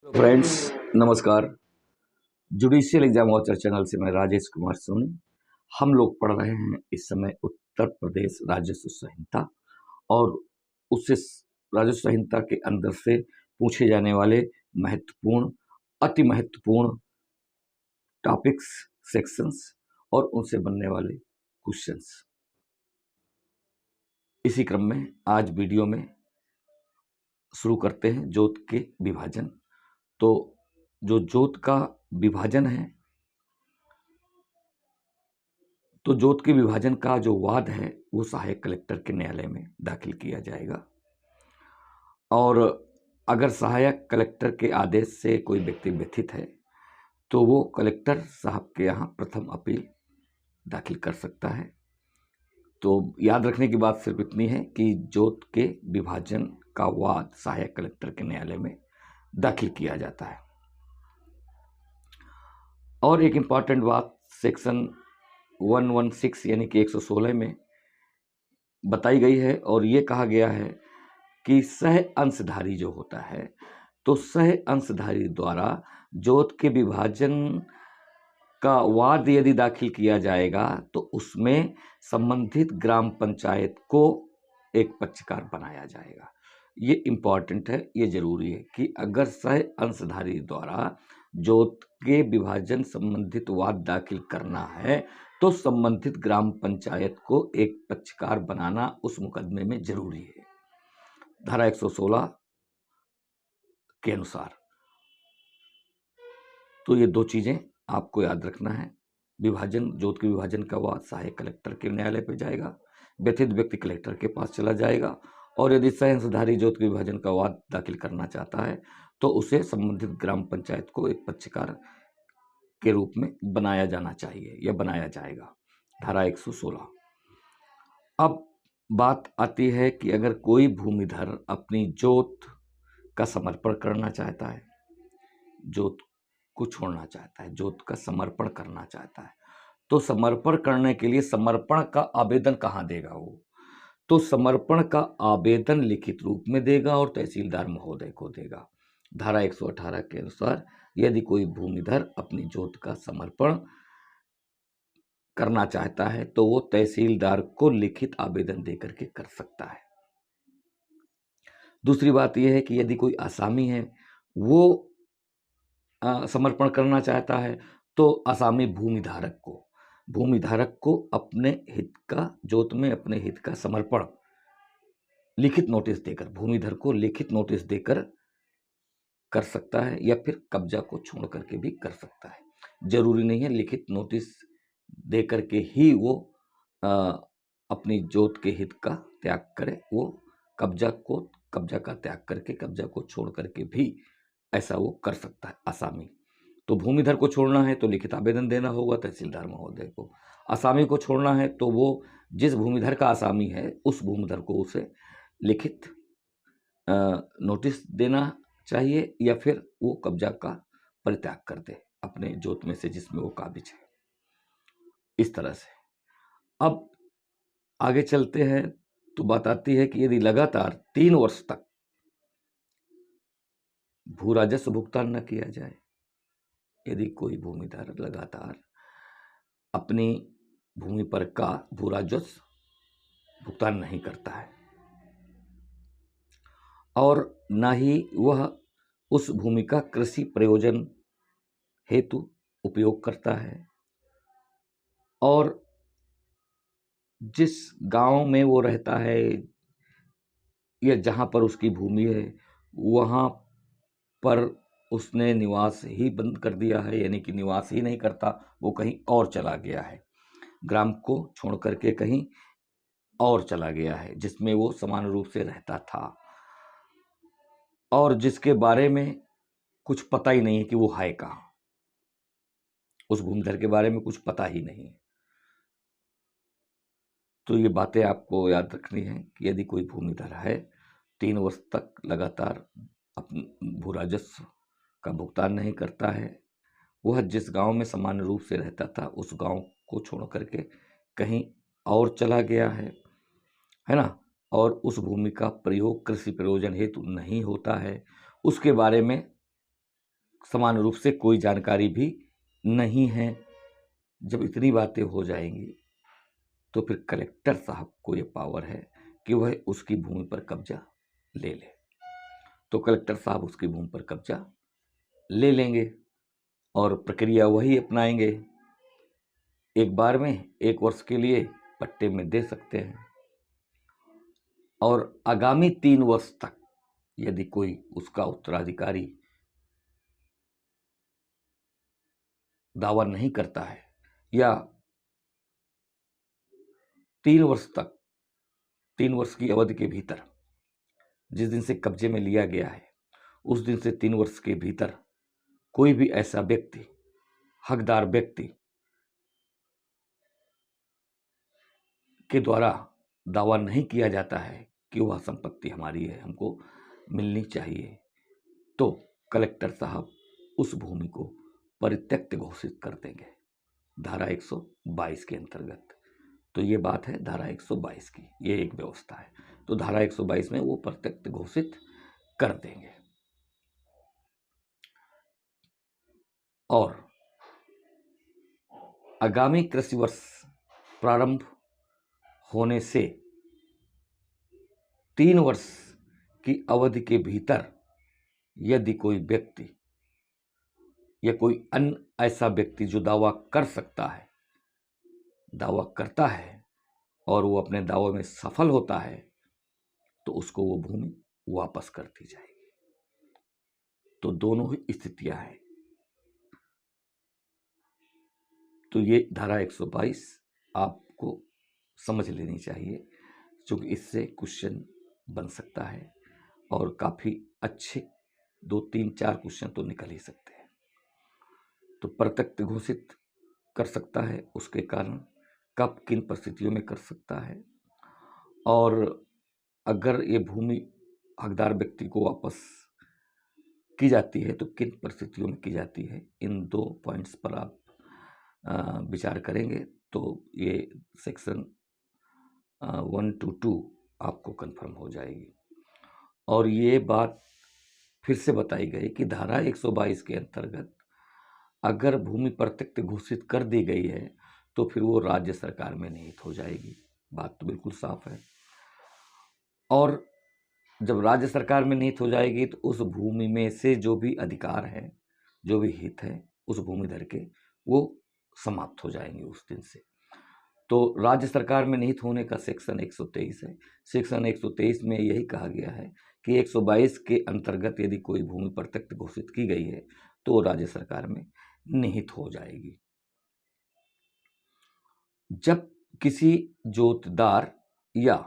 Friends, नमस्कार। Judicial exam watcher channel से मैं राजेश कुमार सोनी। हम लोग पढ़ रहे हैं इस समय उत्तर प्रदेश राजस्व संहिता और उससे राजस्व संहिता के अंदर से पूछे जाने वाले महत्वपूर्ण, अति महत्वपूर्ण टॉपिक्स, सेक्शंस और उनसे बनने वाले क्वेश्चंस। इसी क्रम में आज वीडियो में शुरू करते हैं जोत के विभाजन। तो जो जोत का विभाजन है, तो जोत के विभाजन का जो वाद है वो सहायक कलेक्टर के न्यायालय में दाखिल किया जाएगा और अगर सहायक कलेक्टर के आदेश से कोई व्यक्ति व्यथित है तो वो कलेक्टर साहब के यहाँ प्रथम अपील दाखिल कर सकता है। तो याद रखने की बात सिर्फ इतनी है कि जोत के विभाजन का वाद सहायक कलेक्टर के न्यायालय में दाखिल किया जाता है। और एक इम्पॉर्टेंट बात सेक्शन 116 यानी कि 116 में बताई गई है और ये कहा गया है कि सह अंशधारी जो होता है, तो सह अंशधारी द्वारा जोत के विभाजन का वाद यदि दाखिल किया जाएगा तो उसमें संबंधित ग्राम पंचायत को एक पक्षकार बनाया जाएगा। ये इम्पॉर्टेंट है, ये जरूरी है कि अगर सह अंशधारी द्वारा जोत के विभाजन संबंधित वाद दाखिल करना है तो संबंधित ग्राम पंचायत को एक पक्षकार बनाना उस मुकदमे में जरूरी है, धारा 116 के अनुसार। तो ये दो चीजें आपको याद रखना है। विभाजन, जोत के विभाजन का वाद सहायक कलेक्टर के न्यायालय पे जाएगा, व्यथित व्यक्ति कलेक्टर के पास चला जाएगा और यदि सह अंशधारी जोत के विभाजन का वाद दाखिल करना चाहता है तो उसे संबंधित ग्राम पंचायत को एक पक्षकार के रूप में बनाया जाना चाहिए या बनाया जाएगा, धारा 116। अब बात आती है कि अगर कोई भूमिधर अपनी जोत का समर्पण करना चाहता है, जोत को छोड़ना चाहता है, जोत का समर्पण करना चाहता है, तो समर्पण करने के लिए समर्पण का आवेदन कहाँ देगा वो? तो समर्पण का आवेदन लिखित रूप में देगा और तहसीलदार महोदय को देगा। धारा 118 के अनुसार यदि कोई भूमिधर अपनी जोत का समर्पण करना चाहता है तो वो तहसीलदार को लिखित आवेदन देकर के कर सकता है। दूसरी बात यह है कि यदि कोई आसामी है वो समर्पण करना चाहता है तो आसामी भूमिधारक को अपने हित का, जोत में अपने हित का समर्पण लिखित नोटिस देकर, भूमिधर को लिखित नोटिस देकर कर सकता है या फिर कब्जा को छोड़ करके भी कर सकता है। जरूरी नहीं है लिखित नोटिस दे करके ही वो अपनी जोत के हित का त्याग करे, वो कब्जा का त्याग करके, कब्जा को छोड़ करके भी ऐसा वो कर सकता है आसामी। तो भूमिधर को छोड़ना है तो लिखित आवेदन देना होगा तहसीलदार महोदय को। आसामी को छोड़ना है तो वो जिस भूमिधर का आसामी है उस भूमिधर को उसे लिखित नोटिस देना चाहिए या फिर वो कब्जा का परित्याग कर दे अपने जोत में से जिसमें वो काबिज है। इस तरह से अब आगे चलते हैं तो बात आती है कि यदि लगातार 3 वर्ष तक भू राजस्व भुगतान न किया जाए, यदि कोई भूमिधर लगातार अपनी भूमि पर का भू राजस्व भुगतान नहीं करता है और न ही वह उस भूमि का कृषि प्रयोजन हेतु उपयोग करता है और जिस गांव में वो रहता है या जहां पर उसकी भूमि है वहां पर उसने निवास ही बंद कर दिया है, यानी कि निवास ही नहीं करता, वो कहीं और चला गया है, ग्राम को छोड़ करके कहीं और चला गया है जिसमें वो समान रूप से रहता था और जिसके बारे में कुछ पता ही नहीं है कि वो है कहाँ, उस भूमिधर के बारे में कुछ पता ही नहीं है। तो ये बातें आपको याद रखनी है कि यदि कोई भूमिधर है 3 वर्ष तक लगातार अपने भू राजस्व का भुगतान नहीं करता है, वह जिस गांव में सामान्य रूप से रहता था उस गांव को छोड़ करके कहीं और चला गया है ना, और उस भूमि का प्रयोग कृषि प्रयोजन हेतु नहीं होता है, उसके बारे में समान रूप से कोई जानकारी भी नहीं है। जब इतनी बातें हो जाएंगी तो फिर कलेक्टर साहब को ये पावर है कि वह उसकी भूमि पर कब्जा ले ले। तो कलेक्टर साहब उसकी भूमि पर कब्जा ले लेंगे और प्रक्रिया वही अपनाएंगे। एक बार में 1 वर्ष के लिए पट्टे में दे सकते हैं और आगामी 3 वर्ष तक यदि कोई उसका उत्तराधिकारी दावा नहीं करता है या 3 वर्ष तक, 3 वर्ष की अवधि के भीतर, जिस दिन से कब्जे में लिया गया है उस दिन से 3 वर्ष के भीतर कोई भी ऐसा व्यक्ति, हकदार व्यक्ति के द्वारा दावा नहीं किया जाता है कि वह संपत्ति हमारी है, हमको मिलनी चाहिए, तो कलेक्टर साहब उस भूमि को परित्यक्त घोषित कर देंगे धारा 122 के अंतर्गत। तो ये बात है धारा 122 की, ये एक व्यवस्था है। तो धारा 122 में वो परित्यक्त घोषित कर देंगे। और आगामी कृषि वर्ष प्रारंभ होने से 3 वर्ष की अवधि के भीतर यदि कोई व्यक्ति या कोई अन्य ऐसा व्यक्ति जो दावा कर सकता है, दावा करता है और वो अपने दावे में सफल होता है, तो उसको वो भूमि वापस कर दी जाएगी। तो दोनों ही स्थितियां हैं। तो ये धारा 122 आपको समझ लेनी चाहिए, क्योंकि इससे क्वेश्चन बन सकता है और काफ़ी अच्छे 2, 3, 4 क्वेश्चन तो निकल ही सकते हैं। तो प्रत्यक्ष घोषित कर सकता है, उसके कारण कब किन परिस्थितियों में कर सकता है, और अगर ये भूमि हकदार व्यक्ति को वापस की जाती है तो किन परिस्थितियों में की जाती है, इन 2 पॉइंट्स पर आप विचार करेंगे तो ये सेक्शन 1 to 2 आपको कंफर्म हो जाएगी। और ये बात फिर से बताई गई कि धारा 122 के अंतर्गत अगर भूमि प्रत्यक्ष घोषित कर दी गई है तो फिर वो राज्य सरकार में निहित हो जाएगी। बात तो बिल्कुल साफ है। और जब राज्य सरकार में निहित हो जाएगी तो उस भूमि में से जो भी अधिकार है, जो भी हित है उस भूमिधर के, वो समाप्त हो जाएंगे उस दिन से। तो राज्य सरकार में निहित होने का सेक्शन 123 है। सेक्शन 123 में यही कहा गया है कि 122 के अंतर्गत यदि कोई भूमि प्रत्यक्ष घोषित की गई है तो वो राज्य सरकार में निहित हो जाएगी। जब किसी जोतदार या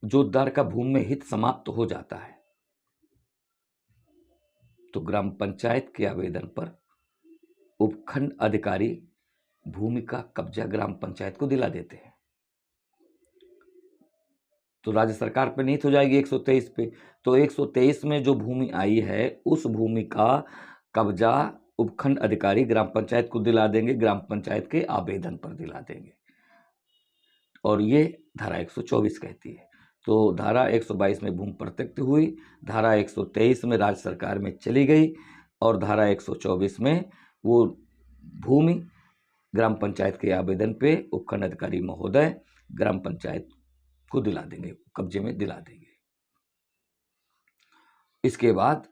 जोतदार का भूमि में हित समाप्त हो जाता है तो ग्राम पंचायत के आवेदन पर उपखंड अधिकारी भूमि का कब्जा ग्राम पंचायत को दिला देते हैं। तो राज्य सरकार पे निहित हो जाएगी 123 पे। तो 123 में जो भूमि आई है उस भूमि का कब्जा उपखंड अधिकारी ग्राम पंचायत को दिला देंगे, ग्राम पंचायत के आवेदन पर दिला देंगे। और ये धारा 124 कहती है। तो धारा 122 में भूमि प्रत्यक्ष हुई, धारा 123 में राज्य सरकार में चली गई और धारा 124 में वो भूमि ग्राम पंचायत के आवेदन पे उपखंड अधिकारी महोदय ग्राम पंचायत को दिला देंगे, कब्जे में दिला देंगे। इसके बाद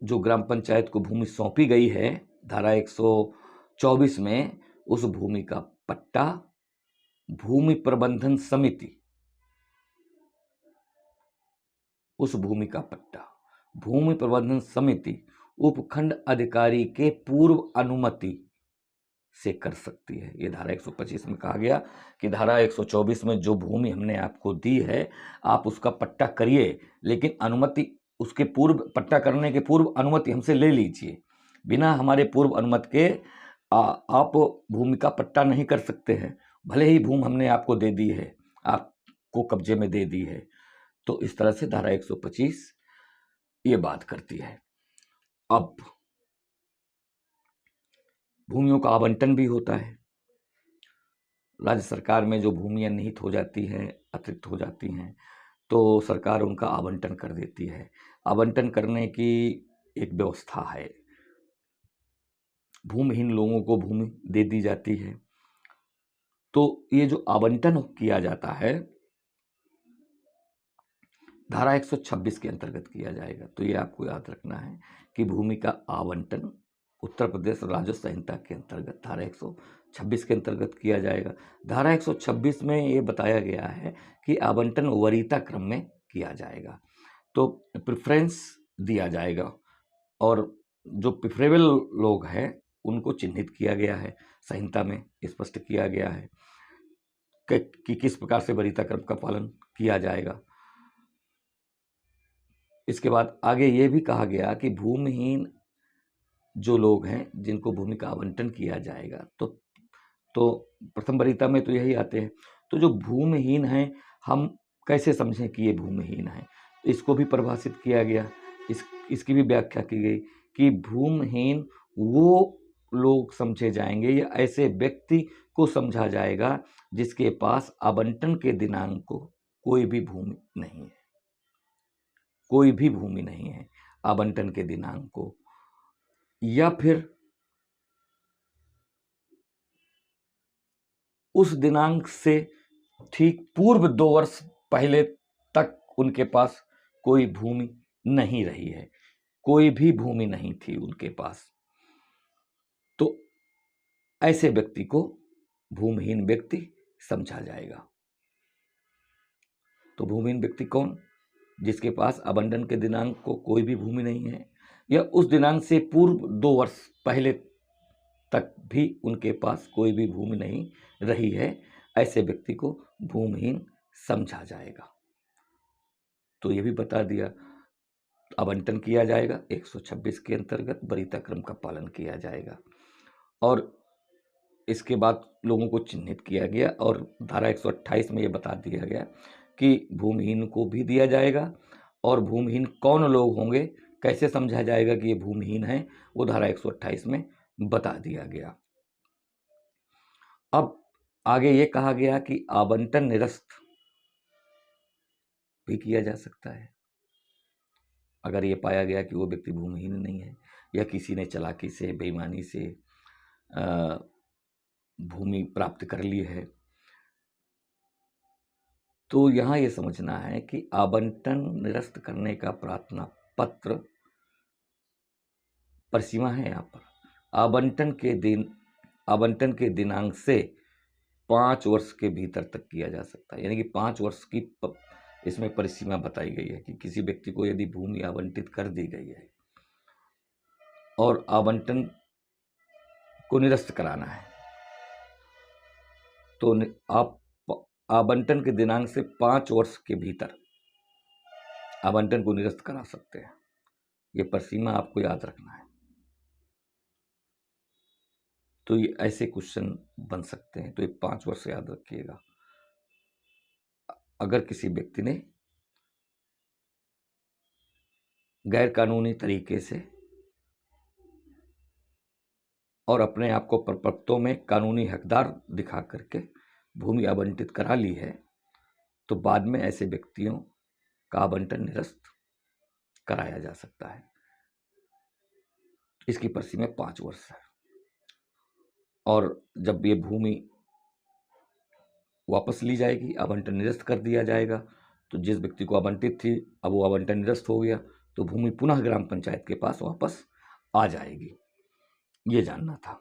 जो ग्राम पंचायत को भूमि सौंपी गई है धारा 124 में, उस भूमि का पट्टा भूमि प्रबंधन समिति, उस भूमि का पट्टा भूमि प्रबंधन समिति उपखंड अधिकारी के पूर्व अनुमति से कर सकती है। ये धारा 125 में कहा गया कि धारा 124 में जो भूमि हमने आपको दी है आप उसका पट्टा करिए, लेकिन अनुमति उसके पूर्व, पट्टा करने के पूर्व अनुमति हमसे ले लीजिए। बिना हमारे पूर्व अनुमति के आप भूमि का पट्टा नहीं कर सकते हैं, भले ही भूमि हमने आपको दे दी है, आपको कब्जे में दे दी है। तो इस तरह से धारा 125 ये बात करती है। अब भूमियों का आवंटन भी होता है। राज्य सरकार में जो भूमियां निहित हो जाती हैं, अतिरिक्त हो जाती हैं, तो सरकार उनका आवंटन कर देती है। आवंटन करने की एक व्यवस्था है। भूमिहीन लोगों को भूमि दे दी जाती है। तो ये जो आवंटन किया जाता है धारा 126 के अंतर्गत किया जाएगा। तो ये आपको याद रखना है कि भूमि का आवंटन उत्तर प्रदेश राजस्व संहिता के अंतर्गत धारा 126 के अंतर्गत किया जाएगा। धारा 126 में ये बताया गया है कि आवंटन वरीयता क्रम में किया जाएगा, तो प्रेफरेंस दिया जाएगा और जो प्रेफरेबल लोग हैं उनको चिन्हित किया गया है, संहिता में स्पष्ट किया गया है कि किस प्रकार से वरीयता क्रम का पालन किया जाएगा। इसके बाद आगे ये भी कहा गया कि भूमिहीन जो लोग हैं जिनको भूमि का आवंटन किया जाएगा, तो प्रथम वरीयता में तो यही आते हैं। तो जो भूमिहीन हैं हम कैसे समझें कि ये भूमिहीन हैं, तो इसको भी परिभाषित किया गया। इसकी भी व्याख्या की गई कि भूमिहीन वो लोग समझे जाएंगे या ऐसे व्यक्ति को समझा जाएगा जिसके पास आवंटन के दिनांक को कोई भी भूमि नहीं है, कोई भी भूमि नहीं है आवंटन के दिनांक को, या फिर उस दिनांक से ठीक पूर्व 2 वर्ष पहले तक उनके पास कोई भूमि नहीं रही है, कोई भी भूमि नहीं थी उनके पास। तो ऐसे व्यक्ति को भूमिहीन व्यक्ति समझा जाएगा। तो भूमिहीन व्यक्ति कौन? जिसके पास आवंटन के दिनांक को कोई भी भूमि नहीं है या उस दिनांक से पूर्व 2 वर्ष पहले तक भी उनके पास कोई भी भूमि नहीं रही है, ऐसे व्यक्ति को भूमिहीन समझा जाएगा। तो ये भी बता दिया, आवंटन किया जाएगा 126 के अंतर्गत, वरीयता क्रम का पालन किया जाएगा और इसके बाद लोगों को चिन्हित किया गया और धारा 128 में ये बता दिया गया कि भूमिहीन को भी दिया जाएगा और भूमिहीन कौन लोग होंगे, कैसे समझा जाएगा कि ये भूमिहीन है, वो धारा 128 में बता दिया गया। अब आगे ये कहा गया कि आवंटन निरस्त भी किया जा सकता है अगर ये पाया गया कि वो व्यक्ति भूमिहीन नहीं है या किसी ने चालाकी से, बेईमानी से भूमि प्राप्त कर ली है। तो यहाँ ये समझना है कि आवंटन निरस्त करने का प्रार्थना पत्र परिसीमा है। यहाँ पर आवंटन के दिनांक से 5 वर्ष के भीतर तक किया जा सकता है, यानी कि 5 वर्ष की इसमें परिसीमा बताई गई है कि किसी व्यक्ति को यदि भूमि आवंटित कर दी गई है और आवंटन को निरस्त कराना है तो आप आवंटन के दिनांक से 5 वर्ष के भीतर आवंटन को निरस्त करा सकते हैं। ये परिसीमा आपको याद रखना है। तो ये ऐसे क्वेश्चन बन सकते हैं, तो ये 5 वर्ष याद रखिएगा। अगर किसी व्यक्ति ने गैर कानूनी तरीके से और अपने आप को प्रपत्रों में कानूनी हकदार दिखा करके भूमि आवंटित करा ली है, तो बाद में ऐसे व्यक्तियों का आवंटन निरस्त कराया जा सकता है। इसकी परिसीमा 5 वर्ष है और जब ये भूमि वापस ली जाएगी, आवंटन निरस्त कर दिया जाएगा, तो जिस व्यक्ति को आवंटित थी अब वो आवंटन निरस्त हो गया, तो भूमि पुनः ग्राम पंचायत के पास वापस आ जाएगी। ये जानना था।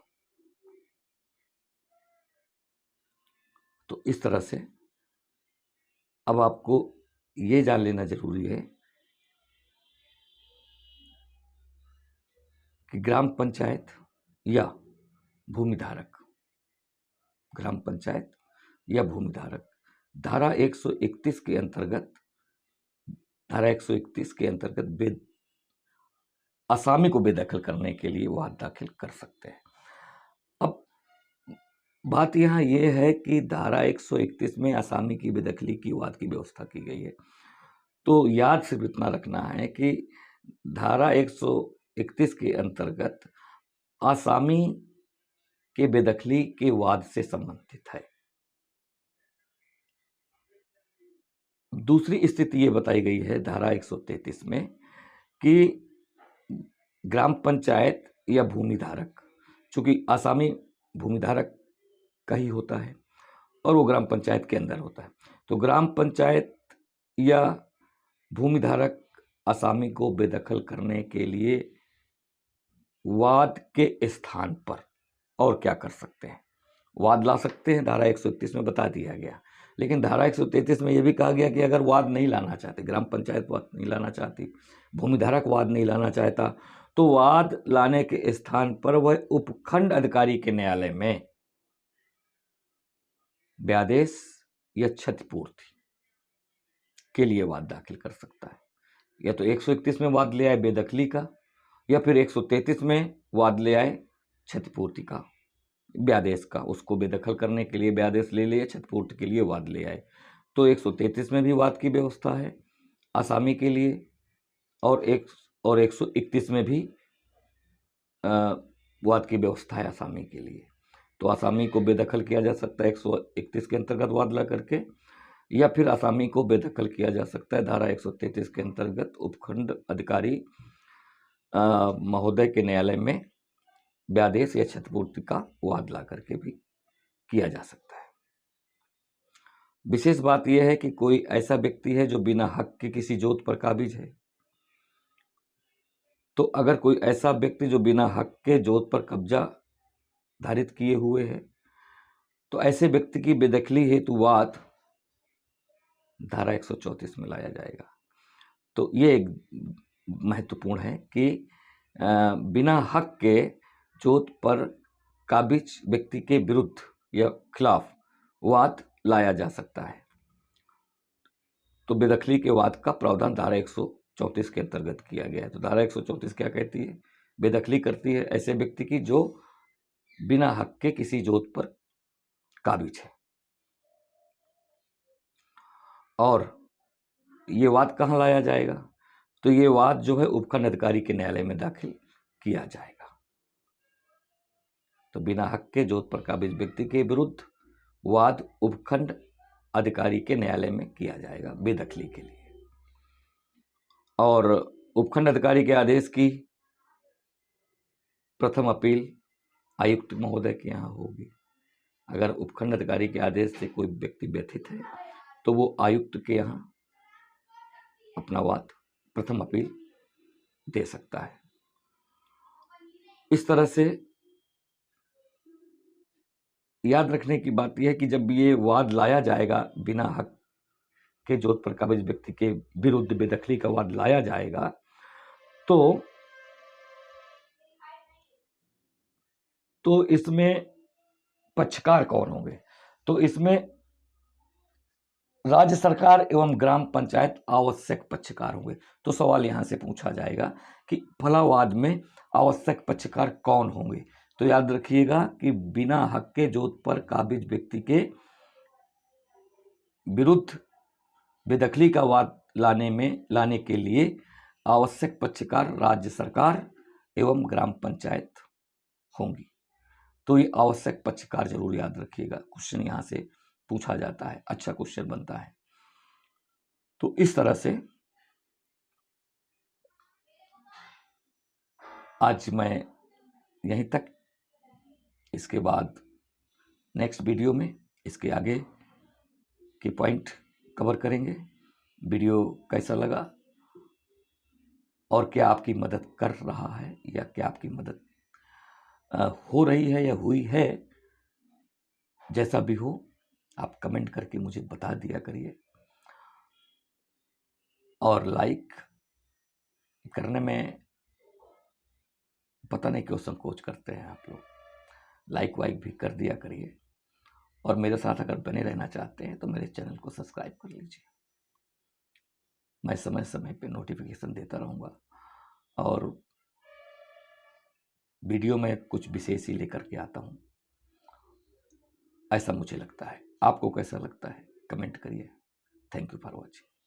तो इस तरह से अब आपको ये जान लेना जरूरी है कि ग्राम पंचायत या भूमिधारक, ग्राम पंचायत या भूमिधारक धारा 131 के अंतर्गत आसामी को बेदखल करने के लिए वाद दाखिल कर सकते हैं। अब बात यहाँ ये है कि धारा 131 में आसामी की बेदखली की वाद की व्यवस्था की गई है। तो याद सिर्फ इतना रखना है कि धारा 131 के अंतर्गत आसामी के बेदखली के वाद से संबंधित है। दूसरी स्थिति ये बताई गई है धारा 133 में कि ग्राम पंचायत या भूमिधारक, चूंकि आसामी भूमिधारक का ही होता है और वो ग्राम पंचायत के अंदर होता है, तो ग्राम पंचायत या भूमिधारक आसामी को बेदखल करने के लिए वाद के स्थान पर और क्या कर सकते हैं? वाद ला सकते हैं, धारा 131 में बता दिया गया। लेकिन धारा 133 में यह भी कहा गया कि अगर वाद नहीं लाना चाहते, ग्राम पंचायत वाद नहीं लाना चाहती, भूमिधारक वाद नहीं लाना चाहता, तो वाद लाने के स्थान पर वह उपखंड अधिकारी के न्यायालय में ब्यादेश या क्षतिपूर्ति के लिए वाद दाखिल कर सकता है। या तो 131 में वाद ले आए बेदखली का, या फिर 133 में वाद ले आए क्षतिपूर्ति का, ब्यादेश का, उसको बेदखल करने के लिए ब्यादेश ले लिए, क्षतिपूर्ति के लिए वाद ले आए। तो 133 में भी वाद की व्यवस्था है आसामी के लिए, और 131 में भी वाद की व्यवस्था है आसामी के लिए। तो आसामी को बेदखल किया जा सकता है 131 के अंतर्गत वाद ला करके, या फिर आसामी को बेदखल किया जा सकता है धारा 133 के अंतर्गत उपखंड अधिकारी महोदय के न्यायालय में ब्यादेश या क्षतिपूर्ति का वाद ला करके भी किया जा सकता है। विशेष बात यह है कि कोई ऐसा व्यक्ति है जो बिना हक के किसी जोत पर काबिज है, तो अगर कोई ऐसा व्यक्ति जो बिना हक के जोत पर कब्जा धारित किए हुए है, तो ऐसे व्यक्ति की बेदखली हेतु वाद धारा 134 में लाया जाएगा। तो ये एक महत्वपूर्ण है कि बिना हक के जोत पर काबिज व्यक्ति के विरुद्ध या खिलाफ वाद लाया जा सकता है। तो बेदखली के वाद का प्रावधान धारा 134 के अंतर्गत किया गया है। तो धारा 134 क्या कहती है? बेदखली करती है ऐसे व्यक्ति की जो बिना हक के किसी जोत पर काबिज है। और ये वाद कहाँ लाया जाएगा? तो ये वाद जो है उपखंड अधिकारी के न्यायालय में दाखिल किया जाएगा। तो बिना हक के जोत पर काबिज व्यक्ति के विरुद्ध वाद उपखंड अधिकारी के न्यायालय में किया जाएगा बेदखली के लिए। और उपखंड अधिकारी के आदेश की प्रथम अपील आयुक्त महोदय के यहाँ होगी। अगर उपखंड अधिकारी के आदेश से कोई व्यक्ति व्यथित है तो वो आयुक्त के यहाँ अपना वाद प्रथम अपील दे सकता है। इस तरह से याद रखने की बात यह है कि जब ये वाद लाया जाएगा बिना हक के जोत पर काबिज व्यक्ति के विरुद्ध बेदखली का वाद लाया जाएगा, तो इसमें पक्षकार कौन होंगे? तो इसमें राज्य सरकार एवं ग्राम पंचायत आवश्यक पक्षकार होंगे। तो सवाल यहां से पूछा जाएगा कि फला वाद में आवश्यक पक्षकार कौन होंगे? तो याद रखिएगा कि बिना हक के जोत पर काबिज व्यक्ति के विरुद्ध बेदखली का वाद लाने के लिए आवश्यक पक्षकार राज्य सरकार एवं ग्राम पंचायत होंगी। तो ये आवश्यक पक्षकार जरूर याद रखिएगा, क्वेश्चन यहां से पूछा जाता है, अच्छा क्वेश्चन बनता है। तो इस तरह से आज मैं यहीं तक, इसके बाद नेक्स्ट वीडियो में इसके आगे के पॉइंट कवर करेंगे। वीडियो कैसा लगा और क्या आपकी मदद कर रहा है या क्या आपकी मदद हो रही है या हुई है, जैसा भी हो आप कमेंट करके मुझे बता दिया करिए। और लाइक करने में पता नहीं क्यों संकोच करते हैं आप लोग, लाइक वाइक भी कर दिया करिए। और मेरे साथ अगर बने रहना चाहते हैं तो मेरे चैनल को सब्सक्राइब कर लीजिए। मैं समय समय पे नोटिफिकेशन देता रहूँगा और वीडियो में कुछ विशेष ही लेकर के आता हूँ, ऐसा मुझे लगता है। आपको कैसा लगता है कमेंट करिए। Thank you for watching.